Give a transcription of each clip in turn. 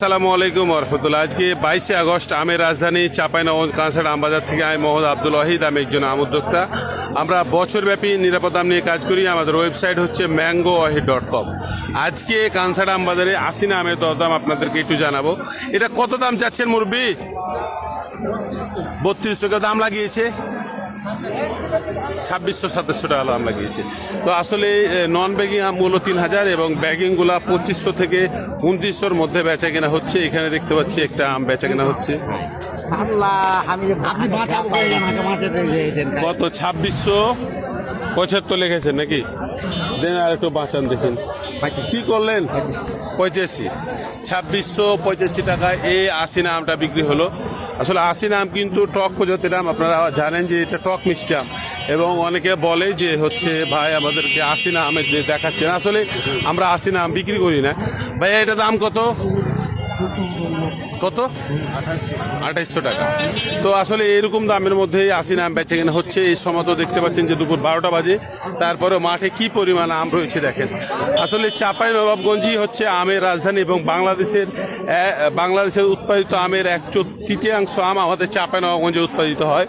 আসসালামু আলাইকুম রহমতুল্লাহ। আজকে 22শে আগস্ট আমের রাজধানী চাঁপাইনবাবগঞ্জ কাঁসার আমবাজার থেকে আমি মোহাম্মদ আব্দুল ওয়াহিদ, আমি একজন আম উদ্যোক্তা। আমরা বছরব্যাপী নিরাপদ আম নিয়ে কাজ করি। আমাদের ওয়েবসাইট হচ্ছে mangoahid.com। আজকে কাঁসার আমবাজারে আসিনা আমের দরদাম আপনাদেরকে একটু জানাবো। এটা কত দাম চাচ্ছেন মুরব্বি? 3200 টাকা দাম লাগিয়েছে, 2600-2700 টাকা দাম লাগিয়েছে। তো আসলে নন ব্যাগিং আমগুলো 3000 এবং ব্যাগিংগুলো 2500 থেকে 2900-র মধ্যে বেচা কেনা হচ্ছে। এখানে দেখতে পাচ্ছি একটা আম বেচা কেনা হচ্ছে কত, 2675 লিখেছেন নাকি? দেন আর একটু বাঁচান দেখুন কি করলেন। 2685 টাকায় এই আসিনা আমটা বিক্রি হলো। আসলে আসিনা আম কিন্তু টক প্রজাতির আম, আপনারা জানেন যে এটা টক মিষ্টি আম। এবং অনেকে বলে যে হচ্ছে ভাই আমাদেরকে আসিনা আমের দেখাচ্ছেন, আসলে আমরা আসিনা আম বিক্রি করি না। ভাই এটা দাম কত কত? 2800 টাকা। তো আসলে এরকম দামের মধ্যেই আসিনা আম বেচে কেনা হচ্ছে। এই সময় তো দেখতে পাচ্ছেন যে দুপুর 12টা বাজে, তারপরে মাঠে কি পরিমাণ আম রয়েছে দেখেন। আসলে চাঁপাইনবাবগঞ্জই হচ্ছে আমের রাজধানী এবং বাংলাদেশের উৎপাদিত আমের 1/3 আম আমাদের চাঁপাইনবাবগঞ্জে উৎপাদিত হয়।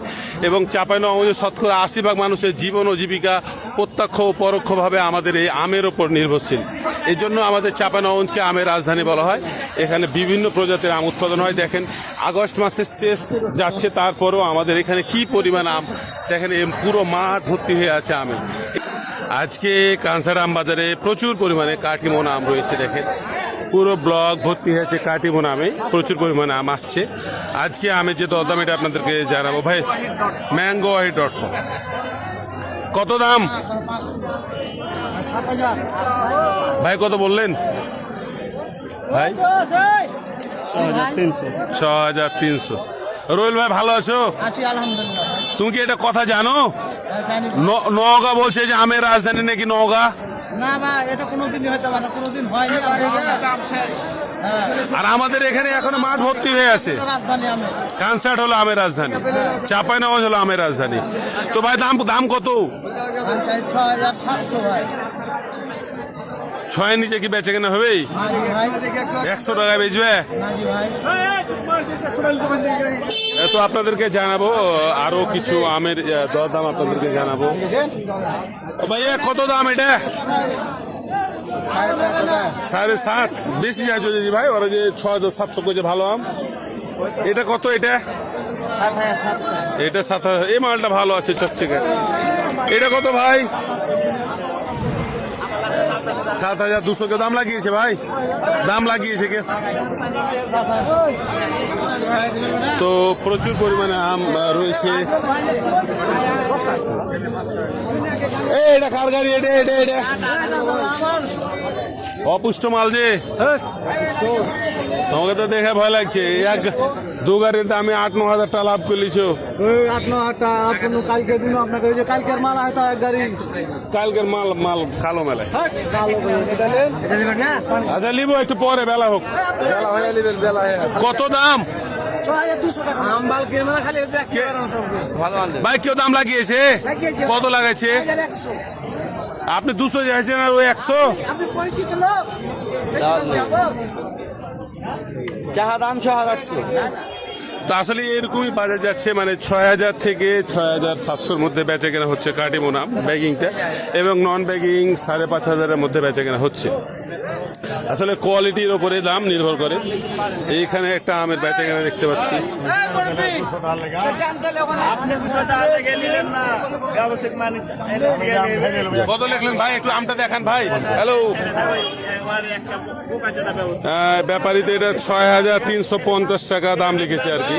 এবং চাঁপাইনবাবগঞ্জে শতকরা 80% মানুষের জীবন ও জীবিকা প্রত্যক্ষ ও পরোক্ষভাবে আমাদের এই আমের ওপর নির্ভরশীল। এই জন্য আমাদের চাঁপাইনবাবগঞ্জকে আমের রাজধানী বলা হয়। এখানে বিভিন্ন প্রজাতির আম উৎপাদন হয়। দেখেন আগস্ট মাসের শেষ যাচ্ছে, তারপরেও আমাদের এখানে কি পরিমাণ আম দেখেন, পুরো মাঠ ভর্তি হয়ে আছে আমে। আজকে কাঁসার আম বাজারে প্রচুর পরিমাণে কাটিমন আম রয়েছে। দেখেন পুরো ব্লক ভর্তি হয়েছে কাটিমন আমে, প্রচুর পরিমাণে আম আসছে। আজকে আমের যে দরদাম এটা আপনাদেরকে জানাবো। ভাই mangoahid.com কত দাম ভাই? কত বললেন ভাই? 6300। রোহিল ভাই ভালো আছো? তুমি কি এটা কথা জানো? নওগাঁ বলছে যে আমের রাজধানী নাকি নওগাঁ? না ভাই, এটা কোনোদিনই হতে পারে না, কোনোদিন হয়নি। আর আমাদের এখানে এখনো মাঠ ভর্তি হয়ে আছে। কানসার্ট হলো আমের রাজধানী, চাঁপাইনবাবগঞ্জ হলো আমের রাজধানী। তো ভাই দাম কত? 6700 ভাই। 6 নিচে কি বেচে কেনা হবে? 100 টাকায় বেচবে? তো আপনাদেরকে জানাবো আরো কিছু আমের দরদাম আপনাদেরকে জানাবো। ভাইয়া কত দাম এটা? 7.5 বেশি যাচ্ছে দিদি ভাই। ওরা যে 6700 করছে ভালো আম। এটা কত? এটা 7000। এই মালটা ভালো আছে চকচকে। এটা কত ভাই? 7200 কে দাম লাগিয়েছে ভাই, দাম লাগিয়েছে কে? তো প্রচুর পরিমাণে আম রয়েছে। এটা কার গাড়ি? এটা এটা এটা অপুষ্ট মাল যে, তোমাকে তো দেখে ভয় লাগছে। 2 গাড়ির দামে 8-9 হাজার টাকা লাভ করলিছো। 8-9 টাকা কালকে দিন আপনাকে, ওই যে কালকের মাল হয়তো এক গাড়ি, কালকের মাল কালো মেলায়। আচ্ছা লিবো একটু পরে, বেলা হোক। কত দাম? 6200 টাকা। ভাই কেউ দাম লাগিয়েছে? কত লাগাইছে? আপনি 200 চাইছেন আর ওই 100? আপনি পরিচিত লোক, যাহা দাম 6800। তো আসলে এরকমই বাজার যাচ্ছে, মানে 6000 থেকে 6700-র মধ্যে বেচা কেনা হচ্ছে কাটিমন আম ব্যাগিংটা, এবং নন ব্যাগিং 5500-এর মধ্যে বেচা কেনা হচ্ছে। আসলে কোয়ালিটির ওপরে দাম নির্ভর করে। এইখানে একটা আমের বেচা কেনা দেখতে পাচ্ছি। কত লিখলেন ভাই? একটু আমটা দেখান ভাই। হ্যালো, ব্যাপারীতে এটা 6350 টাকা দাম লিখেছে আর কি।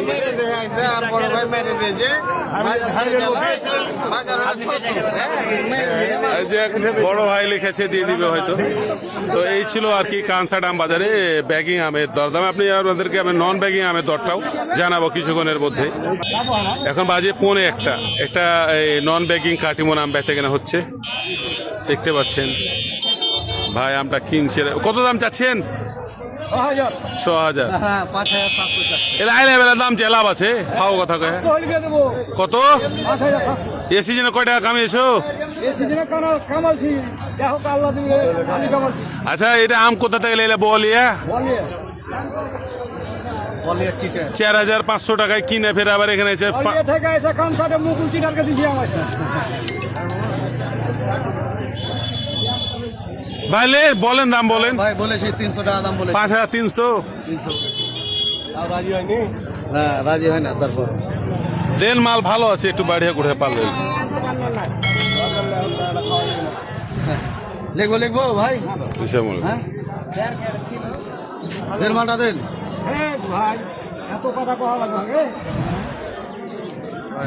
বড় ভাই লিখেছে, দিয়ে দিবে হয়তো। তো এই ছিল আর কি কানসার্ট আম বাজারে ব্যাগিং আমের দরদাম। আপনি আপনাদেরকে আমি নন ব্যাগিং আমের দরটাও জানাবো কিছুক্ষণের মধ্যে। এখন বাজে 1:45। একটা নন ব্যাগিং কাটিমন আম বেচা কেনা হচ্ছে, দেখতে পাচ্ছেন। ভাই আমটা কিনছে, কত দাম চাচ্ছেন? 6000। এটা আইলে বেলা দাম চেয়ে লাভ আছে, খাও কথা কয়ে। কত? এ সিজনে কয় টাকা কামিয়েছো? আচ্ছা এটা আম কোথা থেকে বলিয়া বলে চিটে 4,500 টাকায় কিনে ফের আবার এখানে এসে থেকে এসে খান সাথে মুকুল চিটারকে দিছি আমার ভাইলে বলেন দাম বলেন। ভাই বলেছি 300 টাকা দাম বলে 5,300 আর রাজি হয়নি না রাজি হয় না তারপর দেন, মাল ভালো আছে, একটু বাড়িয়ে করে পারলেন। লিখবো ভাই হিসাব মনে হ্যাঁ দেড় মালটা দেন ভাই এত কথা কওয়া লাগবে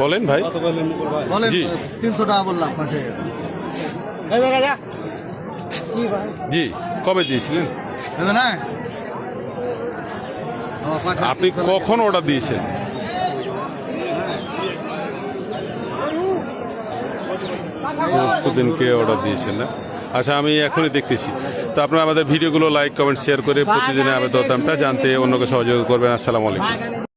বলেন ভাই। বলেন জি। 300 টাকা বললাম পাশে জি, কবে দিয়েছিলেন দেবে না আপনি? কখন অর্ডার দিয়েছেন? পরশুদিনকে অর্ডার দিয়েছেন না? আচ্ছা, আমি এখনই দেখতেছি। তো আপনারা আমাদের ভিডিওগুলো লাইক কমেন্ট শেয়ার করে প্রতিদিনের আবেদন দামটা জানতে অন্যকে সহযোগিতা করবেন। আসসালামু আলাইকুম।